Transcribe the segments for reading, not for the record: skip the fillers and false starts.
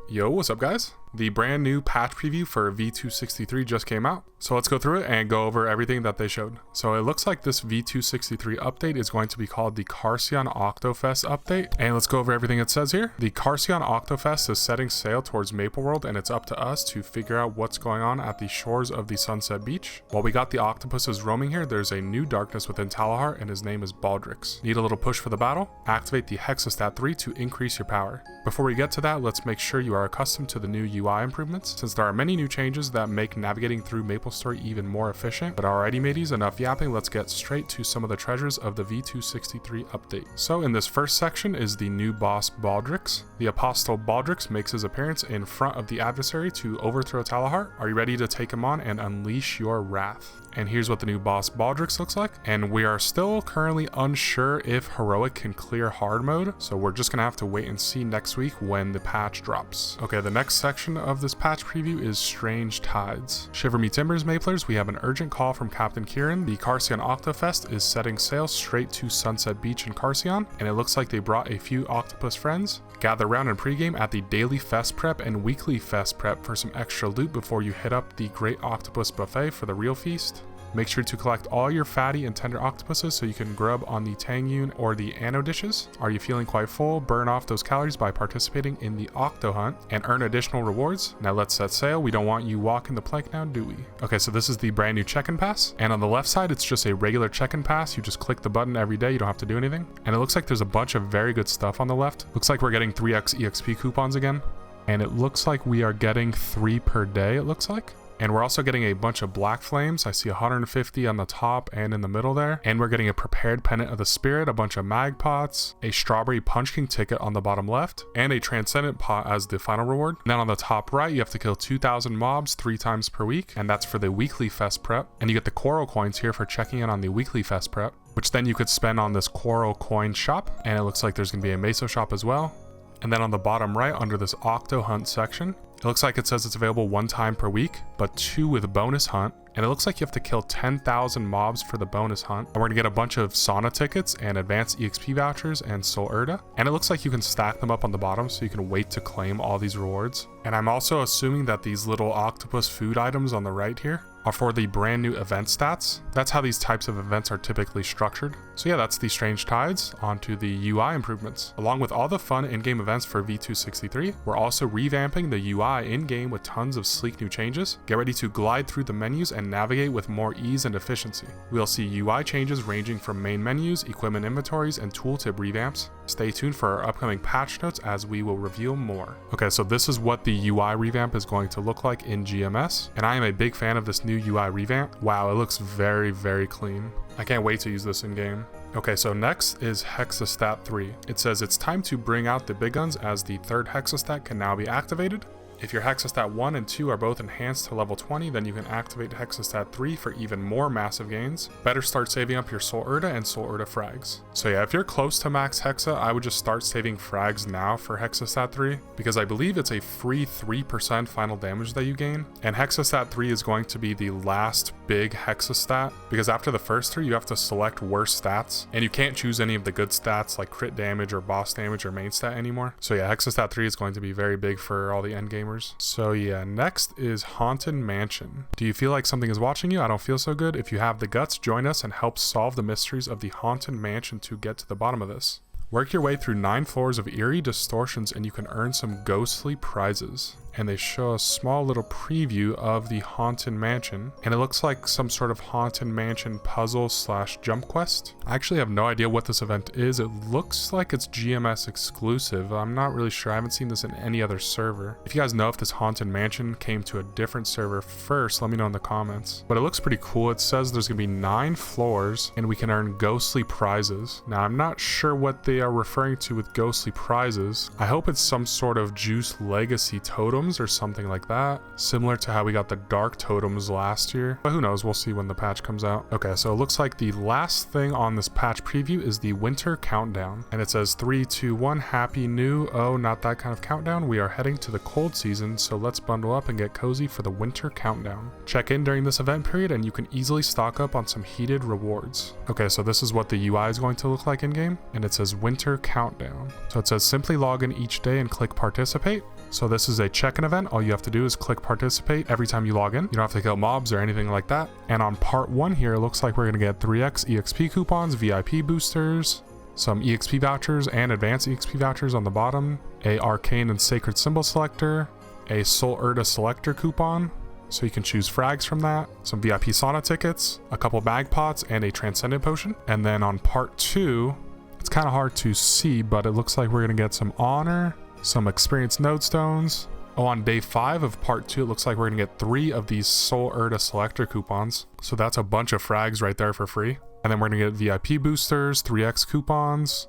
Yo, what's up guys? The brand new patch preview for V.263 just came out, so let's go through it and go over everything that they showed. So it looks like this V.263 update is going to be called the Carcion Octo update, and let's go over everything it says here. The Carcion Octo is setting sail towards Maple World, and it's up to us to figure out what's going on at the shores of the Sunset Beach. While we got the octopuses roaming here, there's a new darkness within Talahar, and his name is Baldrix. Need a little push for the battle? Activate the Hexa Stat 3 to increase your power. Before we get to that, let's make sure you are accustomed to the new UI improvements, since there are many new changes that make navigating through MapleStory even more efficient. But alrighty mateys, enough yapping, let's get straight to some of the treasures of the V.263 update. So in this first section is the new boss Baldrix. The Apostle Baldrix makes his appearance in front of the adversary to overthrow Talahar. Are you ready to take him on and unleash your wrath? And here's what the new boss Baldrix looks like. And we are still currently unsure if Heroic can clear hard mode, so we're just gonna have to wait and see next week when the patch drops. Okay, the next section of this patch preview is Strange Tides. Shiver me timbers, Maplers, we have an urgent call from Captain Kieran. The Carcion Octo is setting sail straight to Sunset Beach in Carcion, and it looks like they brought a few octopus friends. Gather around in pregame at the daily fest prep and weekly fest prep for some extra loot before you hit up the Great Octopus Buffet for the real feast. Make sure to collect all your fatty and tender octopuses so you can grub on the Tangyun or the Anno dishes. Are you feeling quite full? Burn off those calories by participating in the Octo Hunt and earn additional rewards. Now let's set sail. We don't want you walking the plank now, do we? Okay, so this is the brand new check-in pass. And on the left side, it's just a regular check-in pass. You just click the button every day. You don't have to do anything. And it looks like there's a bunch of very good stuff on the left. Looks like we're getting 3x EXP coupons again. And it looks like we are getting 3 per day, it looks like. And we're also getting a bunch of black flames. I see 150 on the top and in the middle there. And we're getting a prepared pennant of the spirit, a bunch of mag pots, a strawberry punch king ticket on the bottom left, and a transcendent pot as the final reward. And then on the top right, you have to kill 2,000 mobs 3 times per week. And that's for the weekly fest prep. And you get the coral coins here for checking in on the weekly fest prep, which then you could spend on this coral coin shop. And it looks like there's gonna be a meso shop as well. And then on the bottom right, under this Octo Hunt section, it looks like it says it's available 1 time per week, but 2 with bonus hunt. And it looks like you have to kill 10,000 mobs for the bonus hunt. And we're gonna get a bunch of sauna tickets and advanced EXP vouchers and Soul Urda. And it looks like you can stack them up on the bottom so you can wait to claim all these rewards. And I'm also assuming that these little octopus food items on the right here are for the brand new event stats. That's how these types of events are typically structured. So yeah, that's the Strange Tides. Onto the UI improvements. Along with all the fun in-game events for V.263, we're also revamping the UI in-game with tons of sleek new changes. Get ready to glide through the menus and navigate with more ease and efficiency. We'll see UI changes ranging from main menus, equipment inventories, and tooltip revamps. Stay tuned for our upcoming patch notes as we will reveal more. Okay, so this is what the UI revamp is going to look like in GMS, and I am a big fan of this new UI revamp. Wow, it looks very, very clean. I can't wait to use this in game. Okay, so next is Hexa Stat 3. It says it's time to bring out the big guns as the 3rd Hexa Stat can now be activated. If your Hexa Stat 1 and 2 are both enhanced to level 20, then you can activate Hexa Stat 3 for even more massive gains. Better start saving up your Soul Urda and Soul Urda frags. So yeah, if you're close to max Hexa, I would just start saving frags now for Hexa Stat 3, because I believe it's a free 3% final damage that you gain. And Hexa Stat 3 is going to be the last big Hexa Stat, because after the first 3, you have to select worse stats, and you can't choose any of the good stats like crit damage or boss damage or main stat anymore. So yeah, Hexa Stat 3 is going to be very big for all the end gamers. So yeah, next is Haunted Mansion. Do you feel like something is watching you? I don't feel so good. If you have the guts, join us and help solve the mysteries of the Haunted Mansion to get to the bottom of this. Work your way through 9 floors of eerie distortions and you can earn some ghostly prizes. And they show a small little preview of the Haunted Mansion, and it looks like some sort of Haunted Mansion puzzle / jump quest. I actually have no idea what this event is. It looks like it's GMS exclusive. I'm not really sure. I haven't seen this in any other server. If you guys know if this Haunted Mansion came to a different server first, let me know in the comments. But it looks pretty cool. It says there's gonna be 9 floors and we can earn ghostly prizes. Now I'm not sure what they are referring to with ghostly prizes. I hope it's some sort of Juice Legacy totem or something like that, similar to how we got the dark totems last year, but who knows, we'll see when the patch comes out. Okay, so it looks like the last thing on this patch preview is the winter countdown, and it says 3, 2, 1, happy new. Oh, not that kind of countdown. We are heading to the cold season, so let's bundle up and get cozy for the winter countdown. Check in during this event period and you can easily stock up on some heated rewards. Okay, so this is what the UI is going to look like in game, and it says winter countdown. So it says simply log in each day and click participate. So this is a check-in event. All you have to do is click participate every time you log in. You don't have to kill mobs or anything like that. And on part 1 here, it looks like we're going to get 3x EXP coupons, VIP boosters, some EXP vouchers and advanced EXP vouchers on the bottom, a arcane and sacred symbol selector, a soul urda selector coupon, so you can choose frags from that, some VIP sauna tickets, a couple bag pots, and a transcendent potion. And then on part 2, it's kind of hard to see, but it looks like we're going to get some honor, some experience node stones. Oh, on day 5 of part 2, it looks like we're going to get 3 of these soul urda selector coupons. So that's a bunch of frags right there for free. And then we're going to get VIP boosters, 3x coupons.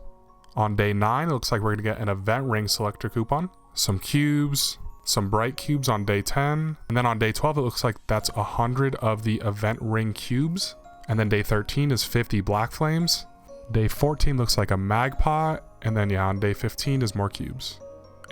On day 9, it looks like we're going to get an event ring selector coupon, some cubes, some bright cubes on day 10. And then on day 12, it looks like that's 100 of the event ring cubes. And then day 13 is 50 black flames. Day 14 looks like a mag pot. And then yeah, on day 15 is more cubes.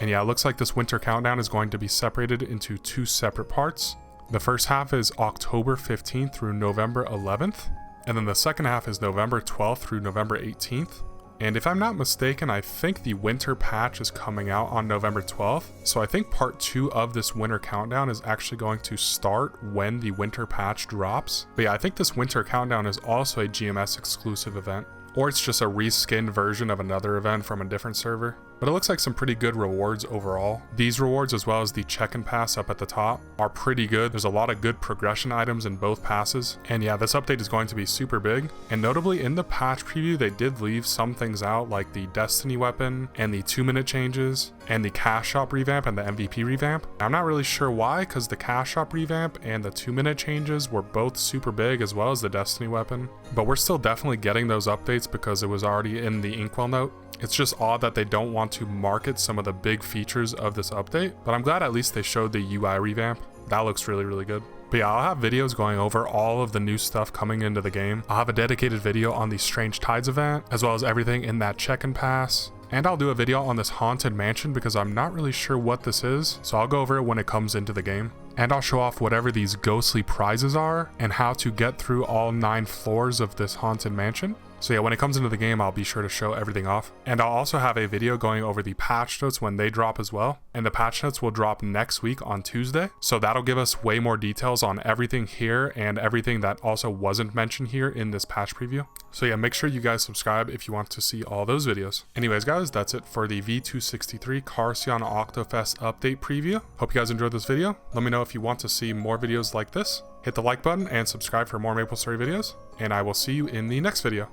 And yeah, it looks like this winter countdown is going to be separated into 2 separate parts. The first half is October 15th through November 11th. And then the second half is November 12th through November 18th. And if I'm not mistaken, I think the winter patch is coming out on November 12th. So I think part 2 of this winter countdown is actually going to start when the winter patch drops. But yeah, I think this winter countdown is also a GMS exclusive event. Or it's just a reskinned version of another event from a different server. But it looks like some pretty good rewards overall. These rewards, as well as the check-in pass up at the top, are pretty good. There's a lot of good progression items in both passes. And yeah, this update is going to be super big. And notably, in the patch preview, they did leave some things out, like the Destiny weapon, and the 2-minute changes, and the cash shop revamp, and the MVP revamp. I'm not really sure why, because the cash shop revamp and the 2-minute changes were both super big, as well as the Destiny weapon. But we're still definitely getting those updates because it was already in the Inkwell note. It's just odd that they don't want to market some of the big features of this update, but I'm glad at least they showed the UI revamp. That looks really, really good. But yeah, I'll have videos going over all of the new stuff coming into the game. I'll have a dedicated video on the Strange Tides event, as well as everything in that check-in pass. And I'll do a video on this haunted mansion because I'm not really sure what this is, so I'll go over it when it comes into the game. And I'll show off whatever these ghostly prizes are and how to get through all 9 floors of this haunted mansion. So yeah, when it comes into the game, I'll be sure to show everything off. And I'll also have a video going over the patch notes when they drop as well. And the patch notes will drop next week on Tuesday. So that'll give us way more details on everything here and everything that also wasn't mentioned here in this patch preview. So yeah, make sure you guys subscribe if you want to see all those videos. Anyways guys, that's it for the V.263 Carcion Octo update preview. Hope you guys enjoyed this video. Let me know if you want to see more videos like this. Hit the like button and subscribe for more MapleStory videos. And I will see you in the next video.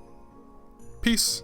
Peace.